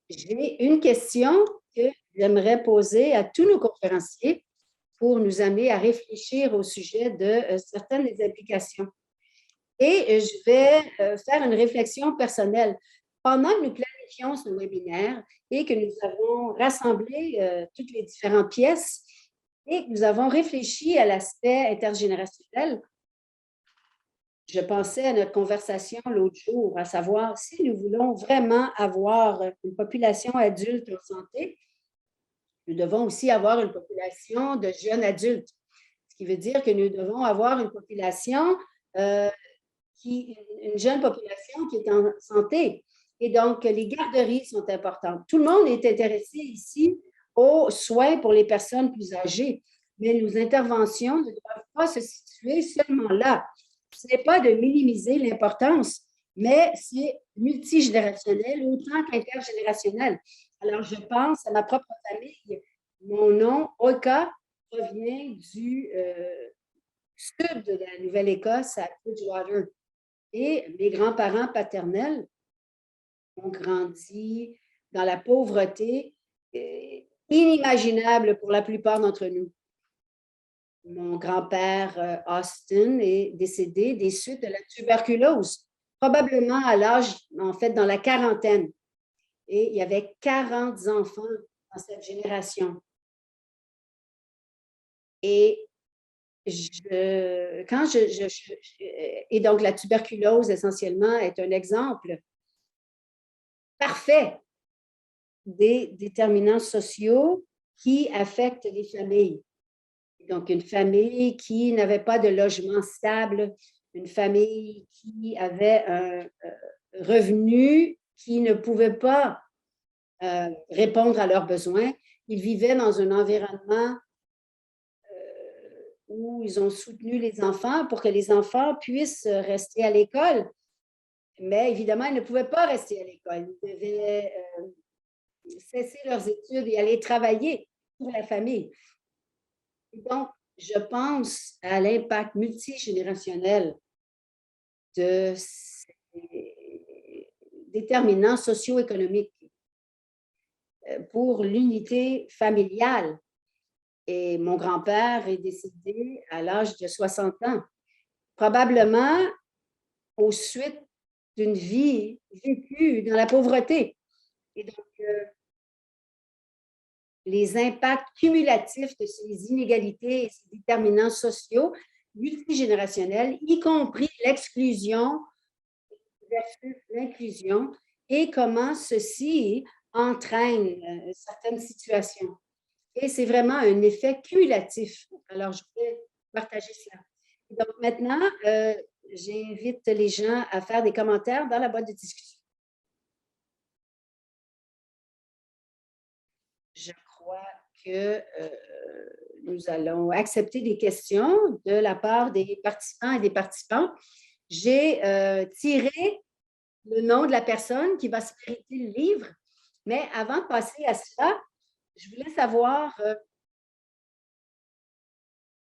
J'ai une question que j'aimerais poser à tous nos conférenciers pour nous amener à réfléchir au sujet de certaines des applications. Et je vais faire une réflexion personnelle. Pendant que nous planifions ce webinaire et que nous avons rassemblé toutes les différentes pièces et que nous avons réfléchi à l'aspect intergénérationnel, je pensais à notre conversation l'autre jour, à savoir si nous voulons vraiment avoir une population adulte en santé, nous devons aussi avoir une population de jeunes adultes, ce qui veut dire que nous devons avoir une population, euh, une jeune population qui est en santé. Et donc, les garderies sont importantes. Tout le monde est intéressé ici aux soins pour les personnes plus âgées, mais nos interventions ne doivent pas se situer seulement là. Ce n'est pas de minimiser l'importance, mais c'est multigénérationnel autant qu'intergénérationnel. Alors, je pense à ma propre famille. Mon nom, Oka, provient du sud de la Nouvelle-Écosse, à Bridgewater. Et mes grands-parents paternels ont grandi dans la pauvreté inimaginable pour la plupart d'entre nous. Mon grand-père Austin est décédé des suites de la tuberculose, probablement à l'âge, en fait, dans la quarantaine. Et il y avait 40 enfants dans cette génération. Et et donc la tuberculose essentiellement est un exemple parfait des déterminants sociaux qui affectent les familles. Donc, une famille qui n'avait pas de logement stable, une famille qui avait un revenu qui ne pouvait pas répondre à leurs besoins. Ils vivaient dans un environnement où ils ont soutenu les enfants pour que les enfants puissent rester à l'école. Mais évidemment, ils ne pouvaient pas rester à l'école. Ils devaient cesser leurs études et aller travailler pour la famille. Et donc, je pense à l'impact multigénérationnel de ces déterminants socio-économiques pour l'unité familiale. Et mon grand-père est décédé à l'âge de 60 ans, probablement aux suites d'une vie vécue dans la pauvreté. Et donc, les impacts cumulatifs de ces inégalités et ces déterminants sociaux multigénérationnels, y compris l'exclusion versus l'inclusion, et comment ceci entraîne certaines situations. Et c'est vraiment un effet cumulatif. Alors, je voulais partager cela. Donc maintenant, j'invite les gens à faire des commentaires dans la boîte de discussion. Je crois que nous allons accepter des questions de la part des participants et des participantes. J'ai tiré le nom de la personne qui va se mériter le livre, mais avant de passer à cela, je voulais savoir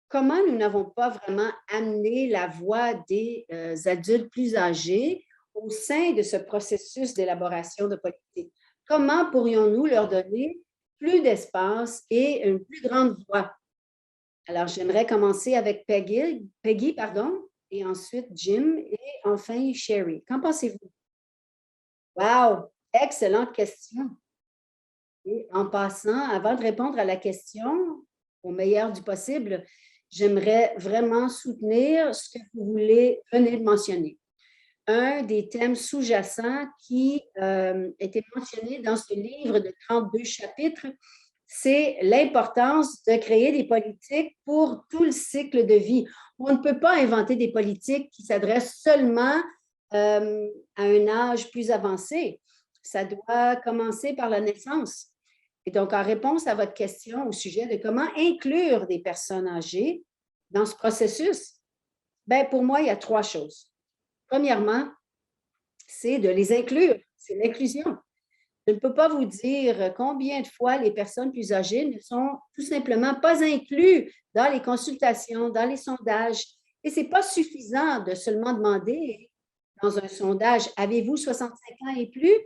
comment nous n'avons pas vraiment amené la voix des adultes plus âgés au sein de ce processus d'élaboration de politique. Comment pourrions-nous leur donner plus d'espace et une plus grande voix? Alors, j'aimerais commencer avec Peggy, pardon, et ensuite Jim et enfin Sherry. Qu'en pensez-vous? Wow! Excellente question. Et en passant, avant de répondre à la question, au meilleur du possible, j'aimerais vraiment soutenir ce que vous venez de mentionner. Un des thèmes sous-jacents qui était mentionné dans ce livre de 32 chapitres, c'est l'importance de créer des politiques pour tout le cycle de vie. On ne peut pas inventer des politiques qui s'adressent seulement à un âge plus avancé. Ça doit commencer par la naissance. Et donc, en réponse à votre question au sujet de comment inclure des personnes âgées dans ce processus, ben, pour moi, il y a trois choses. Premièrement, c'est de les inclure, c'est l'inclusion. Je ne peux pas vous dire combien de fois les personnes plus âgées ne sont tout simplement pas incluses dans les consultations, dans les sondages. Et ce n'est pas suffisant de seulement demander dans un sondage, avez-vous 65 ans et plus?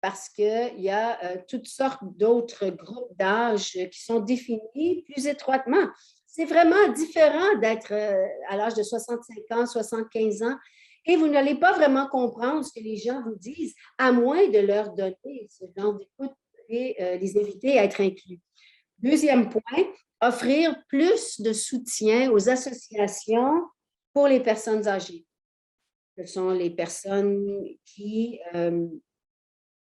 parce qu'il y a toutes sortes d'autres groupes d'âge qui sont définis plus étroitement. C'est vraiment différent d'être à l'âge de 65 ans, 75 ans, et vous n'allez pas vraiment comprendre ce que les gens vous disent, à moins de leur donner ce genre d'écoute et les inviter à être inclus. Deuxième point, offrir plus de soutien aux associations pour les personnes âgées. Ce sont les personnes qui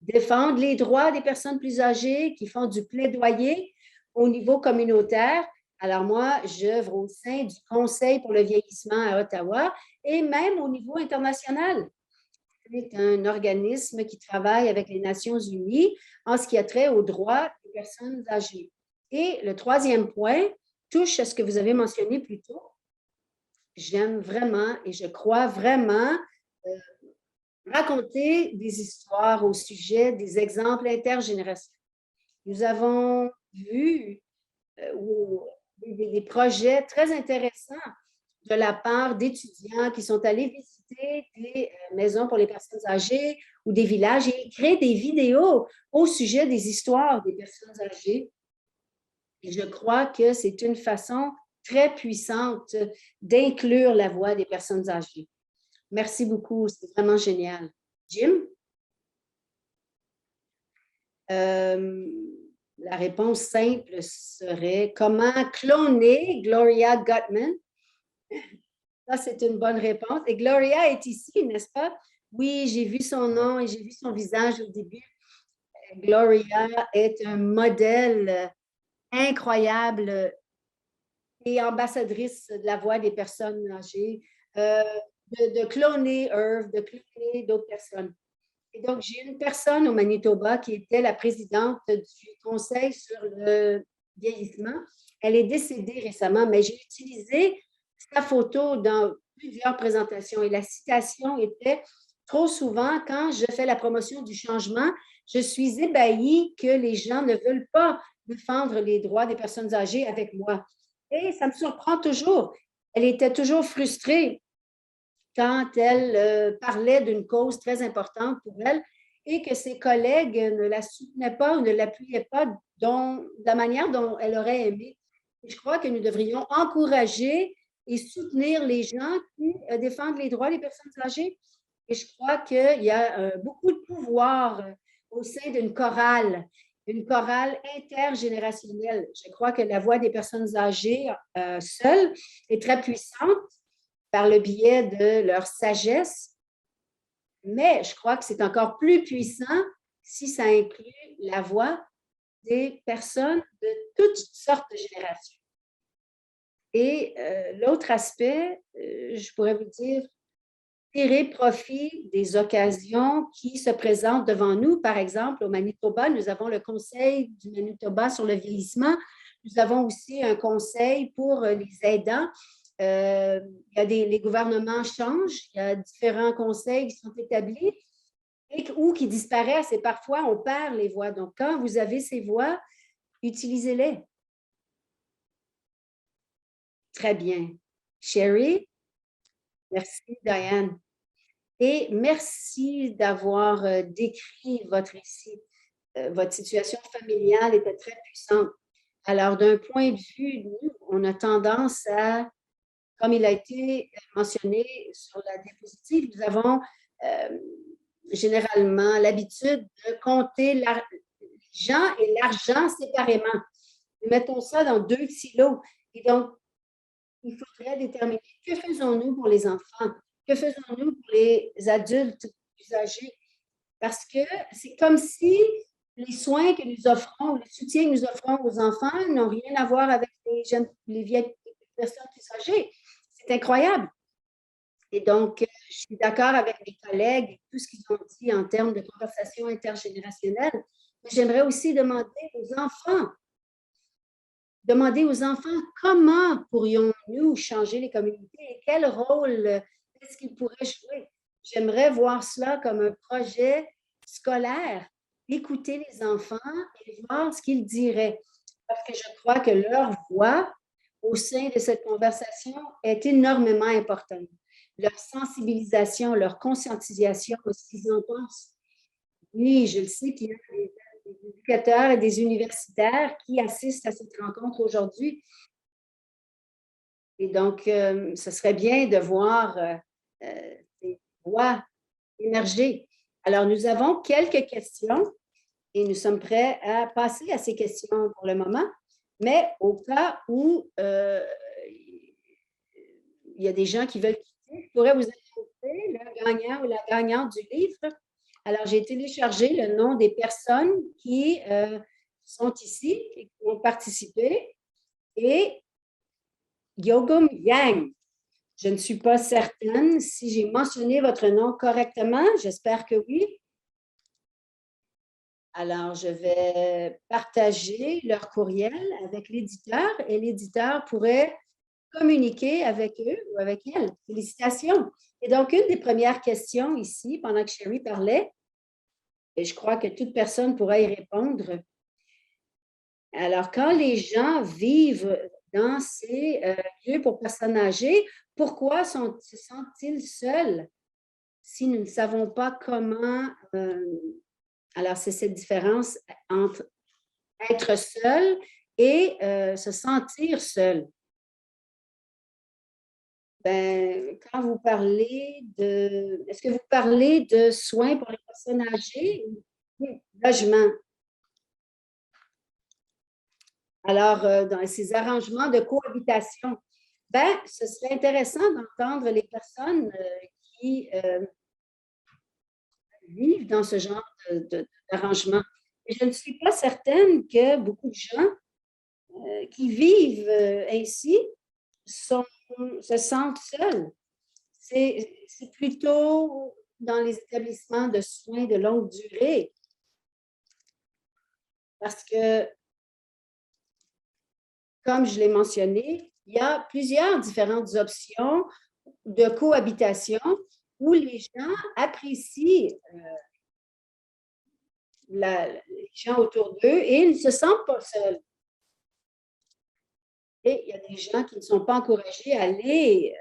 défendent les droits des personnes plus âgées, qui font du plaidoyer au niveau communautaire. Alors moi, j'œuvre au sein du Conseil pour le vieillissement à Ottawa et même au niveau international. C'est un organisme qui travaille avec les Nations unies en ce qui a trait aux droits des personnes âgées. Et le troisième point touche à ce que vous avez mentionné plus tôt. J'aime vraiment et je crois vraiment raconter des histoires au sujet des exemples intergénérationnels. Nous avons vu des projets très intéressants de la part d'étudiants qui sont allés visiter des maisons pour les personnes âgées ou des villages et créer des vidéos au sujet des histoires des personnes âgées. Et je crois que c'est une façon très puissante d'inclure la voix des personnes âgées. Merci beaucoup, c'est vraiment génial. Jim? La réponse simple serait comment cloner Gloria Gutman? Ça, c'est une bonne réponse. Et Gloria est ici, n'est-ce pas? Oui, j'ai vu son nom et j'ai vu son visage au début. Gloria est un modèle incroyable et ambassadrice de la voix des personnes âgées, de cloner Irv, de cloner d'autres personnes. Et donc, j'ai une personne au Manitoba qui était la présidente du Conseil sur le vieillissement. Elle est décédée récemment, mais j'ai utilisé sa photo dans plusieurs présentations et la citation était trop souvent, quand je fais la promotion du changement, je suis ébahie que les gens ne veulent pas défendre les droits des personnes âgées avec moi. Et ça me surprend toujours. Elle était toujours frustrée quand elle parlait d'une cause très importante pour elle et que ses collègues ne la soutenaient pas ou ne l'appuyaient pas de la manière dont elle aurait aimé. Et je crois que nous devrions encourager et soutenir les gens qui défendent les droits des personnes âgées. Et je crois qu'il y a beaucoup de pouvoir au sein d'une chorale intergénérationnelle. Je crois que la voix des personnes âgées seule est très puissante par le biais de leur sagesse, mais je crois que c'est encore plus puissant si ça inclut la voix des personnes de toutes sortes de générations. Et l'autre aspect, je pourrais vous dire, tirer profit des occasions qui se présentent devant nous. Par exemple, au Manitoba, nous avons le Conseil du Manitoba sur le vieillissement. Nous avons aussi un conseil pour les aidants. Les gouvernements changent, il y a différents conseils qui sont établis ou qui disparaissent et parfois on perd les voix. Donc, quand vous avez ces voix, utilisez-les. Très bien. Sherry? Merci, Diane. Et merci d'avoir décrit votre récit. Votre situation familiale était très puissante. Alors, d'un point de vue, nous, on a tendance à, comme il a été mentionné sur la diapositive, nous avons généralement l'habitude de compter les gens et l'argent séparément. Nous mettons ça dans deux silos. Et donc, il faudrait déterminer que faisons-nous pour les enfants, que faisons-nous pour les adultes plus âgés? Parce que c'est comme si les soins que nous offrons, le soutien que nous offrons aux enfants n'ont rien à voir avec les vieilles personnes plus âgées. C'est incroyable. Et donc, je suis d'accord avec mes collègues et tout ce qu'ils ont dit en termes de conversation intergénérationnelle, mais j'aimerais aussi demander aux enfants comment pourrions-nous changer les communautés et quel rôle est-ce qu'ils pourraient jouer. J'aimerais voir cela comme un projet scolaire, écouter les enfants et voir ce qu'ils diraient. Parce que je crois que leur voix au sein de cette conversation est énormément importante. Leur sensibilisation, leur conscientisation de ce qu'ils en pensent. Oui, je le sais qu'il y a des éducateurs et des universitaires qui assistent à cette rencontre aujourd'hui. Et donc, ce serait bien de voir des voix émerger. Alors, nous avons quelques questions et nous sommes prêts à passer à ces questions pour le moment. Mais au cas où il y a des gens qui veulent quitter, je pourrais vous annoncer le gagnant ou la gagnante du livre. Alors, j'ai téléchargé le nom des personnes qui sont ici et qui ont participé. Et Yogum Yang, je ne suis pas certaine si j'ai mentionné votre nom correctement. J'espère que oui. Alors, je vais partager leur courriel avec l'éditeur et l'éditeur pourrait communiquer avec eux ou avec elles. Félicitations. Et donc, une des premières questions ici, pendant que Sherry parlait, et je crois que toute personne pourra y répondre. Alors, quand les gens vivent dans ces lieux pour personnes âgées, pourquoi se sentent-ils seuls si nous ne savons pas comment alors, c'est cette différence entre être seul et se sentir seul. Ben, quand vous parlez de... Est-ce que vous parlez de soins pour les personnes âgées ou logement? Alors, dans ces arrangements de cohabitation, ben, ce serait intéressant d'entendre les personnes qui vivent dans ce genre d'arrangement. Et je ne suis pas certaine que beaucoup de gens qui vivent ainsi se sentent seuls. C'est plutôt dans les établissements de soins de longue durée parce que, comme je l'ai mentionné, il y a plusieurs différentes options de cohabitation où les gens apprécient les gens autour d'eux et ils ne se sentent pas seuls. Et il y a des gens qui ne sont pas encouragés à aller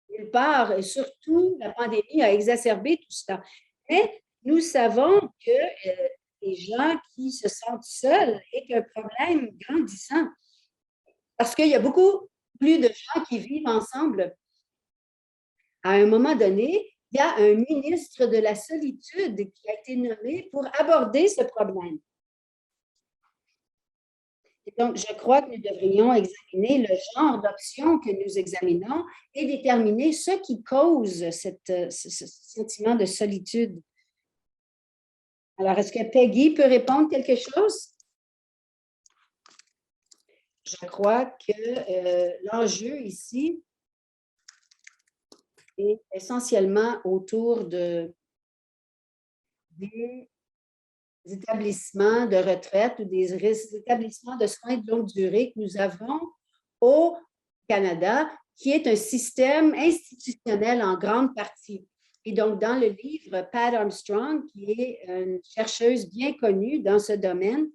nulle part, et surtout, la pandémie a exacerbé tout ça. Mais nous savons que les gens qui se sentent seuls est un problème grandissant parce qu'il y a beaucoup plus de gens qui vivent ensemble. À un moment donné, il y a un ministre de la solitude qui a été nommé pour aborder ce problème. Et donc, je crois que nous devrions examiner le genre d'options que nous examinons et déterminer ce qui cause ce sentiment de solitude. Alors, est-ce que Peggy peut répondre quelque chose? Je crois que l'enjeu ici est essentiellement autour des établissements de retraite ou des établissements de soins de longue durée que nous avons au Canada, qui est un système institutionnel en grande partie. Et donc, dans le livre, Pat Armstrong, qui est une chercheuse bien connue dans ce domaine,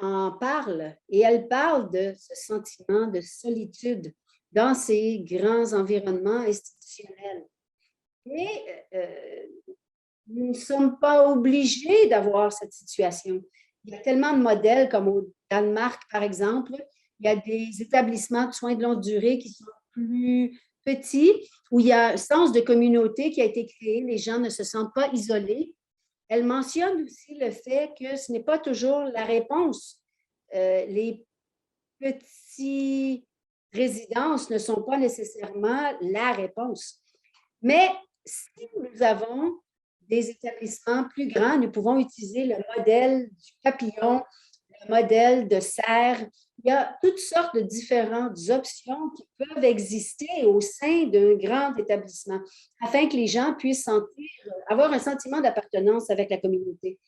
en parle et elle parle de ce sentiment de solitude dans ces grands environnements institutionnels. Et nous ne sommes pas obligés d'avoir cette situation. Il y a tellement de modèles comme au Danemark, par exemple. Il y a des établissements de soins de longue durée qui sont plus petits, où il y a un sens de communauté qui a été créé. Les gens ne se sentent pas isolés. Elle mentionne aussi le fait que ce n'est pas toujours la réponse. Les petites résidences ne sont pas nécessairement la réponse. Mais si nous avons des établissements plus grands, nous pouvons utiliser le modèle du papillon, le modèle de serre. Il y a toutes sortes de différentes options qui peuvent exister au sein d'un grand établissement afin que les gens puissent avoir un sentiment d'appartenance avec la communauté.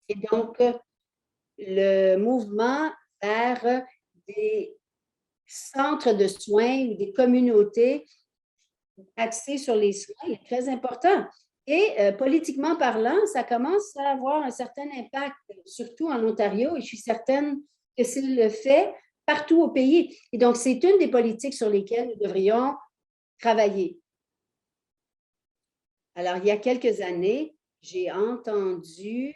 Et donc, le mouvement vers des centres de soins ou des communautés axées sur les soins est très important. Et politiquement parlant, ça commence à avoir un certain impact, surtout en Ontario, et je suis certaine que c'est le fait partout au pays. Et donc, c'est une des politiques sur lesquelles nous devrions travailler. Alors, il y a quelques années, j'ai entendu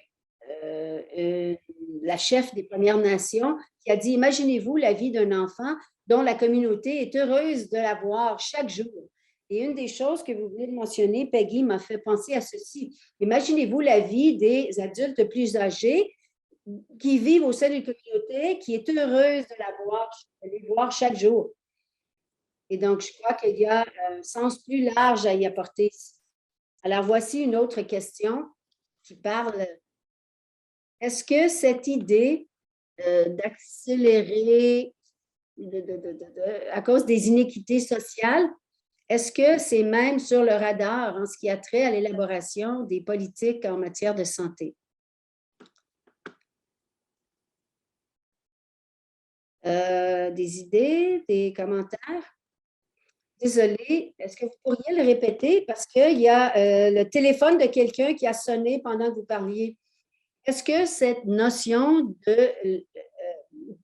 la chef des Premières Nations qui a dit, imaginez-vous la vie d'un enfant dont la communauté est heureuse de la voir chaque jour. Et une des choses que vous venez de mentionner, Peggy, m'a fait penser à ceci. Imaginez-vous la vie des adultes plus âgés qui vivent au sein d'une communauté qui est heureuse de les voir chaque jour. Et donc, je crois qu'il y a un sens plus large à y apporter. Alors, voici une autre question qui parle. Est-ce que cette idée d'accélérer à cause des inéquités sociales, est-ce que c'est même sur le radar en ce qui a trait à l'élaboration des politiques en matière de santé? Des idées, des commentaires? Désolée, est-ce que vous pourriez le répéter? Parce qu'il y a le téléphone de quelqu'un qui a sonné pendant que vous parliez. Est-ce que cette notion de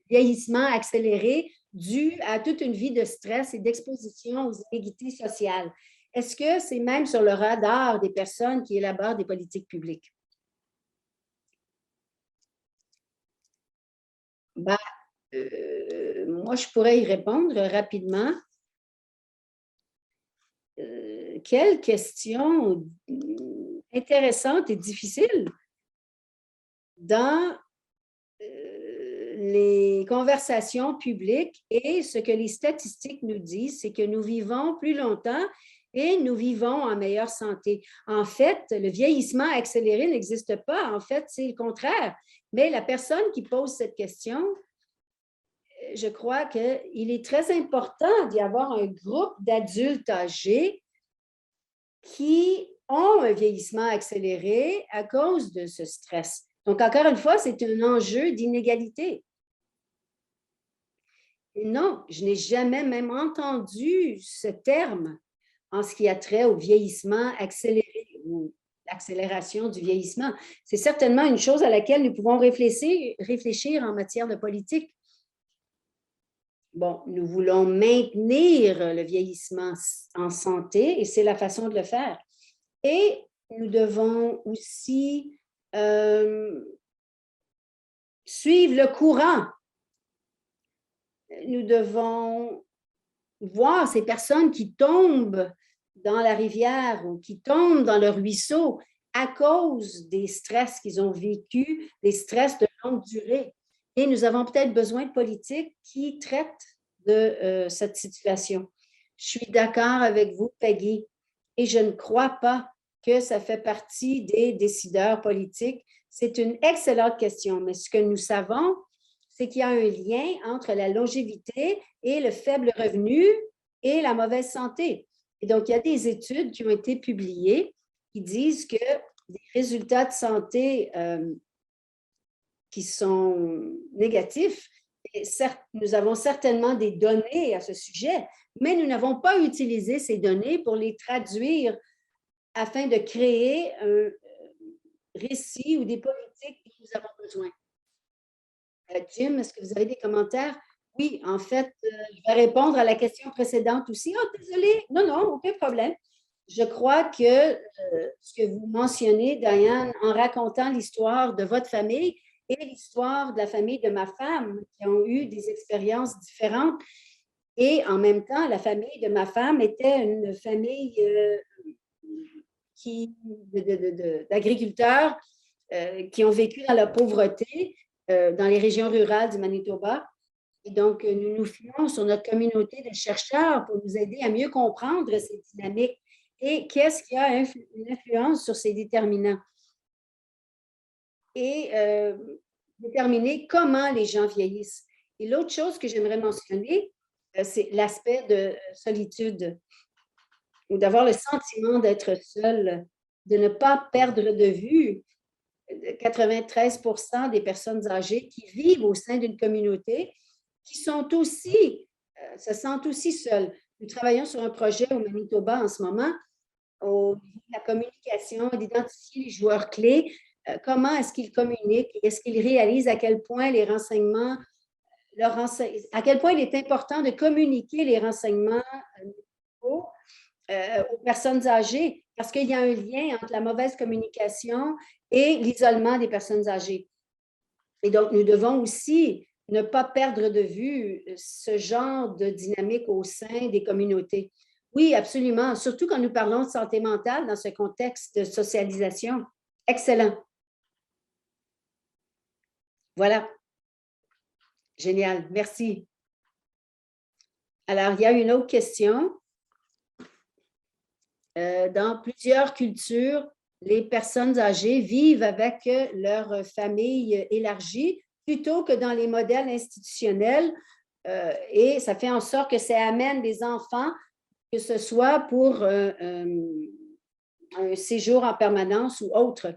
vieillissement accéléré dû à toute une vie de stress et d'exposition aux inégalités sociales, est-ce que c'est même sur le radar des personnes qui élaborent des politiques publiques? Ben, moi, je pourrais y répondre rapidement. Quelle question intéressante et difficile. Dans les conversations publiques et ce que les statistiques nous disent, c'est que nous vivons plus longtemps et nous vivons en meilleure santé. En fait, le vieillissement accéléré n'existe pas. En fait, c'est le contraire. Mais la personne qui pose cette question, je crois qu'il est très important d'y avoir un groupe d'adultes âgés qui ont un vieillissement accéléré à cause de ce stress. Donc, encore une fois, c'est un enjeu d'inégalité. Et non, je n'ai jamais même entendu ce terme en ce qui a trait au vieillissement accéléré ou l'accélération du vieillissement. C'est certainement une chose à laquelle nous pouvons réfléchir en matière de politique. Bon, nous voulons maintenir le vieillissement en santé et c'est la façon de le faire. Et nous devons aussi suivre le courant. Nous devons voir ces personnes qui tombent dans la rivière ou qui tombent dans le ruisseau à cause des stress qu'ils ont vécus, des stress de longue durée. Et nous avons peut-être besoin de politiques qui traitent de cette situation. Je suis d'accord avec vous, Peggy, et je ne crois pas que ça fait partie des décideurs politiques. C'est une excellente question, mais ce que nous savons, c'est qu'il y a un lien entre la longévité et le faible revenu et la mauvaise santé. Et donc, il y a des études qui ont été publiées qui disent que des résultats de santé qui sont négatifs, et certes, nous avons certainement des données à ce sujet, mais nous n'avons pas utilisé ces données pour les traduire afin de créer un récit ou des politiques dont nous avons besoin. Jim, est-ce que vous avez des commentaires? Oui, en fait, je vais répondre à la question précédente aussi. Oh, désolé. Non, non, aucun problème. Je crois que ce que vous mentionnez, Diane, en racontant l'histoire de votre famille et l'histoire de la famille de ma femme, qui ont eu des expériences différentes, et en même temps, la famille de ma femme était une famille d'agriculteurs qui ont vécu dans la pauvreté dans les régions rurales du Manitoba. Et donc, nous nous fions sur notre communauté de chercheurs pour nous aider à mieux comprendre ces dynamiques et qu'est-ce qui a une influence sur ces déterminants. Et déterminer comment les gens vieillissent. Et l'autre chose que j'aimerais mentionner, c'est l'aspect de solitude ou d'avoir le sentiment d'être seul, de ne pas perdre de vue 93% des personnes âgées qui vivent au sein d'une communauté qui sont aussi, se sentent aussi seules. Nous travaillons sur un projet au Manitoba en ce moment, au niveau de la communication, d'identifier les joueurs clés, comment est-ce qu'ils communiquent, est-ce qu'ils réalisent à quel point les renseignements, à quel point il est important de communiquer les renseignements aux personnes âgées parce qu'il y a un lien entre la mauvaise communication et l'isolement des personnes âgées. Et donc, nous devons aussi ne pas perdre de vue ce genre de dynamique au sein des communautés. Oui, absolument, surtout quand nous parlons de santé mentale dans ce contexte de socialisation. Excellent. Voilà. Génial, merci. Alors, il y a une autre question. Dans plusieurs cultures, les personnes âgées vivent avec leur famille élargie plutôt que dans les modèles institutionnels et ça fait en sorte que ça amène des enfants, que ce soit pour un séjour en permanence ou autre.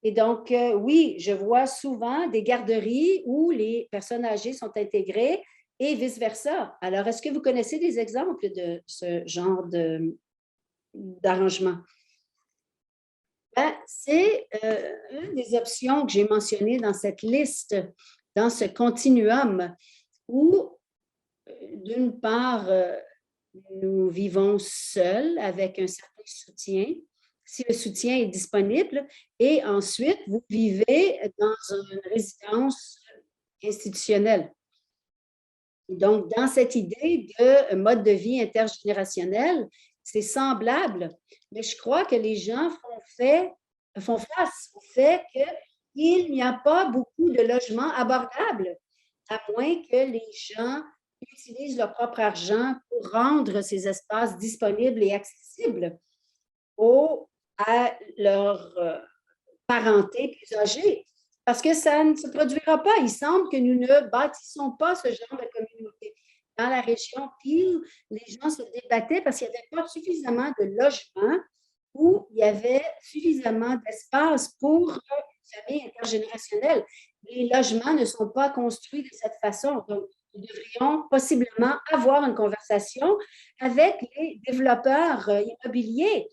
Et donc, oui, je vois souvent des garderies où les personnes âgées sont intégrées et vice-versa. Alors, est-ce que vous connaissez des exemples de ce genre d'arrangement? Ben, c'est une des options que j'ai mentionnées dans cette liste, dans ce continuum, où, d'une part, nous vivons seuls avec un certain soutien, si le soutien est disponible, et ensuite, vous vivez dans une résidence institutionnelle. Donc, dans cette idée de mode de vie intergénérationnel, c'est semblable, mais je crois que les gens font face au fait qu'il n'y a pas beaucoup de logements abordables, à moins que les gens utilisent leur propre argent pour rendre ces espaces disponibles et accessibles à leur parenté plus âgée. Parce que ça ne se produira pas. Il semble que nous ne bâtissons pas ce genre de communauté. Dans la région Peel, les gens se débattaient parce qu'il n'y avait pas suffisamment de logements où il y avait suffisamment d'espace pour une famille intergénérationnelle. Les logements ne sont pas construits de cette façon. Donc, nous devrions possiblement avoir une conversation avec les développeurs immobiliers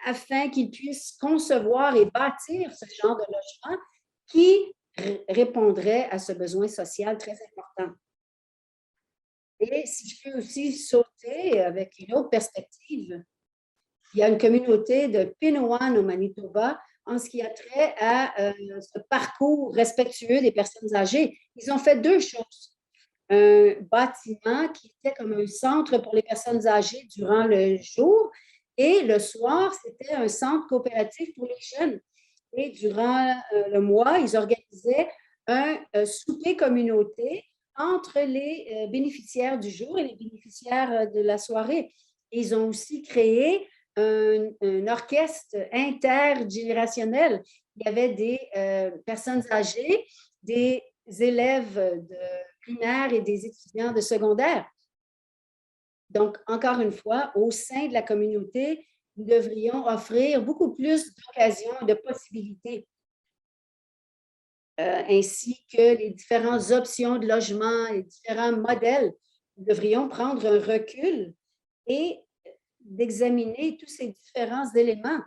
afin qu'ils puissent concevoir et bâtir ce genre de logement qui répondrait à ce besoin social très important. Et si je peux aussi sauter avec une autre perspective, il y a une communauté de Pinoan au Manitoba en ce qui a trait à ce parcours respectueux des personnes âgées. Ils ont fait deux choses. Un bâtiment qui était comme un centre pour les personnes âgées durant le jour et le soir, c'était un centre coopératif pour les jeunes. Et durant le mois, ils organisaient un souper communauté entre les bénéficiaires du jour et les bénéficiaires de la soirée. Ils ont aussi créé un orchestre intergénérationnel. Il y avait des personnes âgées, des élèves de primaire et des étudiants de secondaire. Donc, encore une fois, au sein de la communauté, nous devrions offrir beaucoup plus d'occasions et de possibilités, ainsi que les différentes options de logement, les différents modèles. Nous devrions prendre un recul et d'examiner tous ces différents éléments.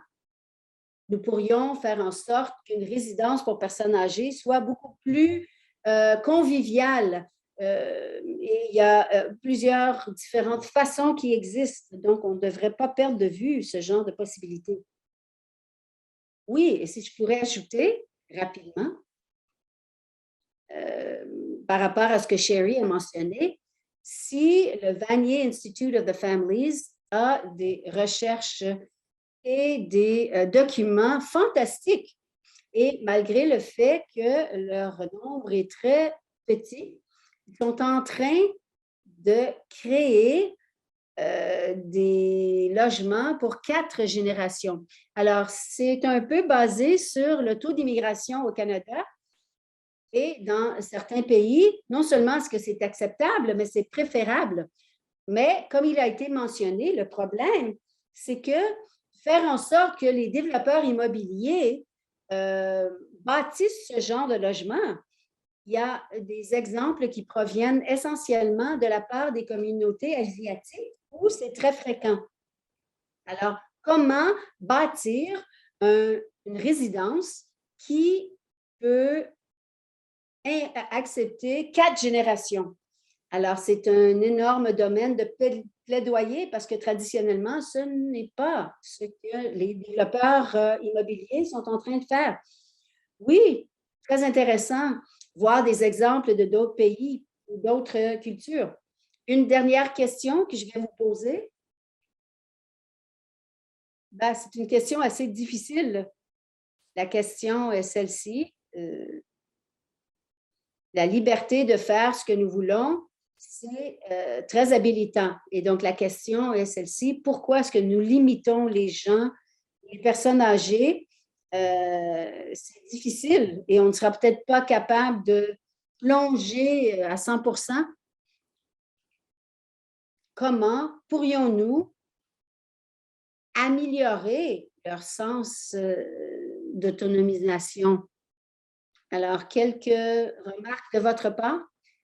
Nous pourrions faire en sorte qu'une résidence pour personnes âgées soit beaucoup plus conviviale. Et il y a plusieurs différentes façons qui existent, donc on ne devrait pas perdre de vue ce genre de possibilités. Oui, et si je pourrais ajouter rapidement, euh, par rapport à ce que Sherry a mentionné, si le Vanier Institute of the Families a des recherches et des documents fantastiques, et malgré le fait que leur nombre est très petit, ils sont en train de créer des logements pour 4 générations. Alors, c'est un peu basé sur le taux d'immigration au Canada et dans certains pays, non seulement est-ce que c'est acceptable, mais c'est préférable. Mais comme il a été mentionné, le problème, c'est que faire en sorte que les développeurs immobiliers bâtissent ce genre de logement, il y a des exemples qui proviennent essentiellement de la part des communautés asiatiques où c'est très fréquent. Alors, comment bâtir une résidence qui peut accepter 4 générations? Alors, c'est un énorme domaine de plaidoyer parce que traditionnellement, ce n'est pas ce que les développeurs immobiliers sont en train de faire. Oui, très intéressant, voir des exemples de d'autres pays ou d'autres cultures. Une dernière question que je vais vous poser. Ben, c'est une question assez difficile. La question est celle-ci. La liberté de faire ce que nous voulons, c'est très habilitant. Et donc, la question est celle-ci. Pourquoi est-ce que nous limitons les gens, les personnes âgées? C'est difficile et on ne sera peut-être pas capable de plonger à 100%. Comment pourrions-nous améliorer leur sens d'autonomisation? Alors, quelques remarques de votre part?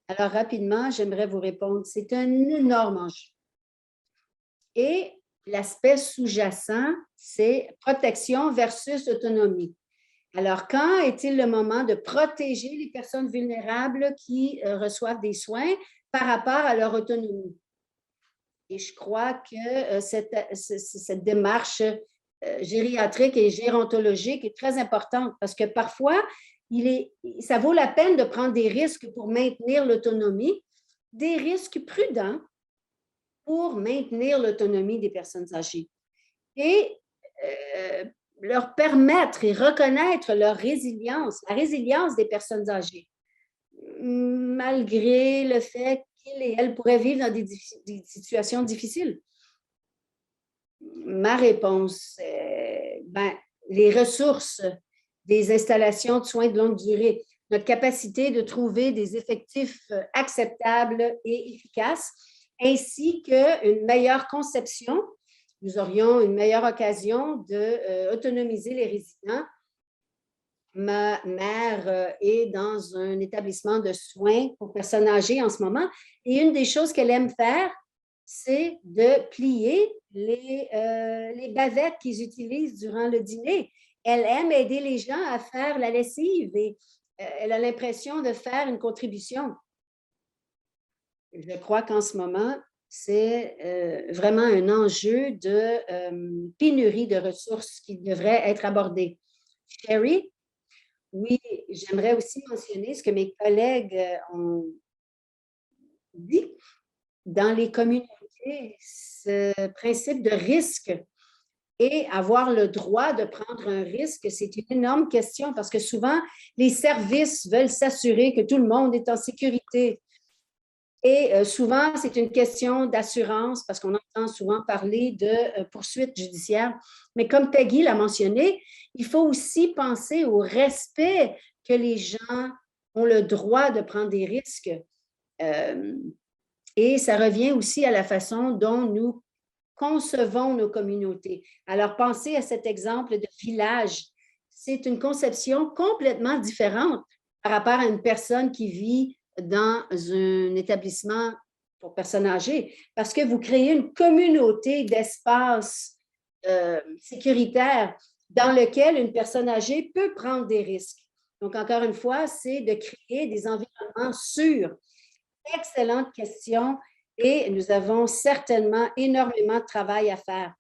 Alors, rapidement, j'aimerais vous répondre. C'est un énorme enjeu. Et l'aspect sous-jacent, c'est protection versus autonomie. Alors, quand est-il le moment de protéger les personnes vulnérables qui reçoivent des soins par rapport à leur autonomie? Et je crois que cette démarche gériatrique et gérontologique est très importante parce que parfois, ça vaut la peine de prendre des risques pour maintenir l'autonomie, des risques prudents pour maintenir l'autonomie des personnes âgées et leur permettre et reconnaître leur résilience, la résilience des personnes âgées, malgré le fait qu'ils et elles pourraient vivre dans des situations difficiles. Ma réponse, ben, les ressources des installations de soins de longue durée, notre capacité de trouver des effectifs acceptables et efficaces, ainsi qu'une meilleure conception. Nous aurions une meilleure occasion d'autonomiser les résidents. Ma mère est dans un établissement de soins pour personnes âgées en ce moment. Et une des choses qu'elle aime faire, c'est de plier les bavettes qu'ils utilisent durant le dîner. Elle aime aider les gens à faire la lessive et elle a l'impression de faire une contribution. Je crois qu'en ce moment, c'est vraiment un enjeu de pénurie de ressources qui devrait être abordé. Sherry? Oui, j'aimerais aussi mentionner ce que mes collègues ont dit. Dans les communautés, ce principe de risque et avoir le droit de prendre un risque, c'est une énorme question parce que souvent, les services veulent s'assurer que tout le monde est en sécurité. Et souvent, c'est une question d'assurance parce qu'on entend souvent parler de poursuites judiciaires. Mais comme Peggy l'a mentionné, il faut aussi penser au respect que les gens ont le droit de prendre des risques. Et ça revient aussi à la façon dont nous concevons nos communautés. Alors, pensez à cet exemple de village. C'est une conception complètement différente par rapport à une personne qui vit dans un établissement pour personnes âgées, parce que vous créez une communauté d'espaces sécuritaires dans lequel une personne âgée peut prendre des risques. Donc, encore une fois, c'est de créer des environnements sûrs. Excellente question et nous avons certainement énormément de travail à faire.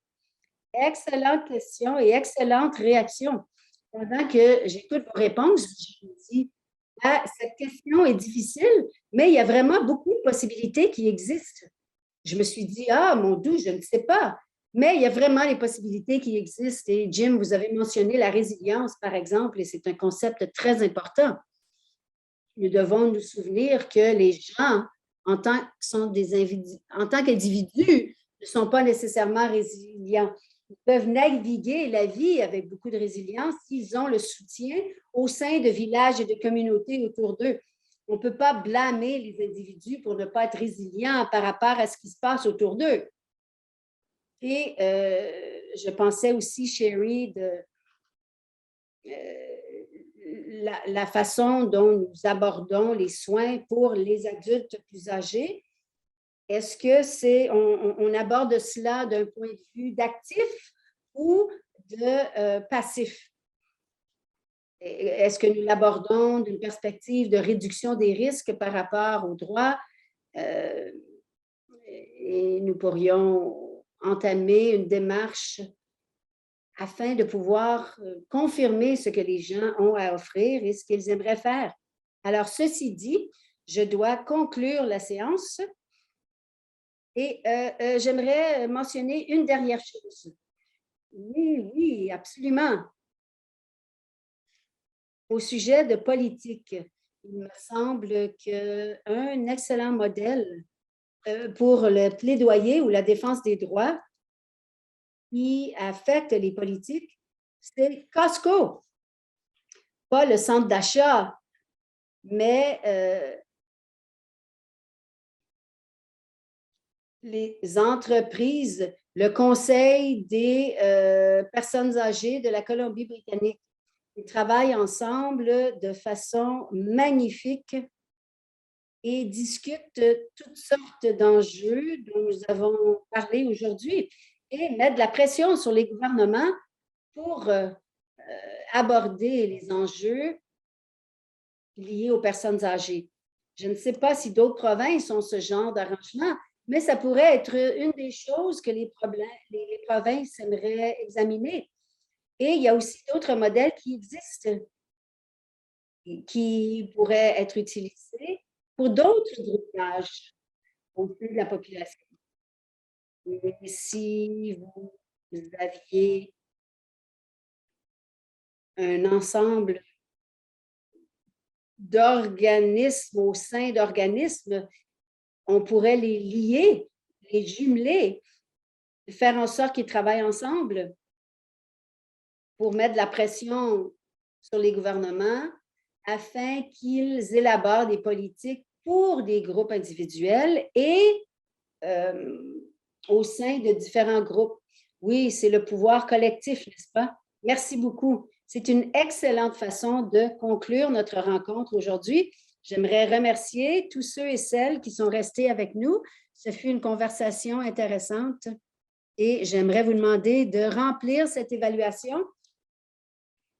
Excellente question et excellente réaction. Pendant que j'écoute vos réponses, je me dis, ah, cette question est difficile, mais il y a vraiment beaucoup de possibilités qui existent. Je me suis dit, ah, mon Dieu, je ne sais pas. Mais il y a vraiment les possibilités qui existent. Et Jim, vous avez mentionné la résilience, par exemple, et c'est un concept très important. Nous devons nous souvenir que les gens, en tant qu'individus, ne sont pas nécessairement résilients. Ils peuvent naviguer la vie avec beaucoup de résilience s'ils ont le soutien au sein de villages et de communautés autour d'eux. On ne peut pas blâmer les individus pour ne pas être résilients par rapport à ce qui se passe autour d'eux. Et je pensais aussi, Sherry, la façon dont nous abordons les soins pour les adultes plus âgés. Est-ce que on aborde cela d'un point de vue d'actif ou de passif? Est-ce que nous l'abordons d'une perspective de réduction des risques par rapport aux droits? et nous pourrions entamer une démarche afin de pouvoir confirmer ce que les gens ont à offrir et ce qu'ils aimeraient faire. Alors, ceci dit, je dois conclure la séance et j'aimerais mentionner une dernière chose. Oui, absolument. Au sujet de politique, il me semble qu'un excellent modèle pour le plaidoyer ou la défense des droits qui affecte les politiques, c'est Costco. Pas le centre d'achat, mais les entreprises, le Conseil des personnes âgées de la Colombie-Britannique. Ils travaillent ensemble de façon magnifique et discutent toutes sortes d'enjeux dont nous avons parlé aujourd'hui et mettent de la pression sur les gouvernements pour aborder les enjeux liés aux personnes âgées. Je ne sais pas si d'autres provinces ont ce genre d'arrangement, mais ça pourrait être une des choses que les provinces aimeraient examiner. Et il y a aussi d'autres modèles qui existent, qui pourraient être utilisés pour d'autres groupes d'âge au sein de la population. Et si vous aviez un ensemble d'organismes au sein d'organismes, on pourrait les lier, les jumeler, faire en sorte qu'ils travaillent ensemble pour mettre de la pression sur les gouvernements afin qu'ils élaborent des politiques pour des groupes individuels et au sein de différents groupes. Oui, c'est le pouvoir collectif, n'est-ce pas? Merci beaucoup. C'est une excellente façon de conclure notre rencontre aujourd'hui. J'aimerais remercier tous ceux et celles qui sont restés avec nous. Ce fut une conversation intéressante et j'aimerais vous demander de remplir cette évaluation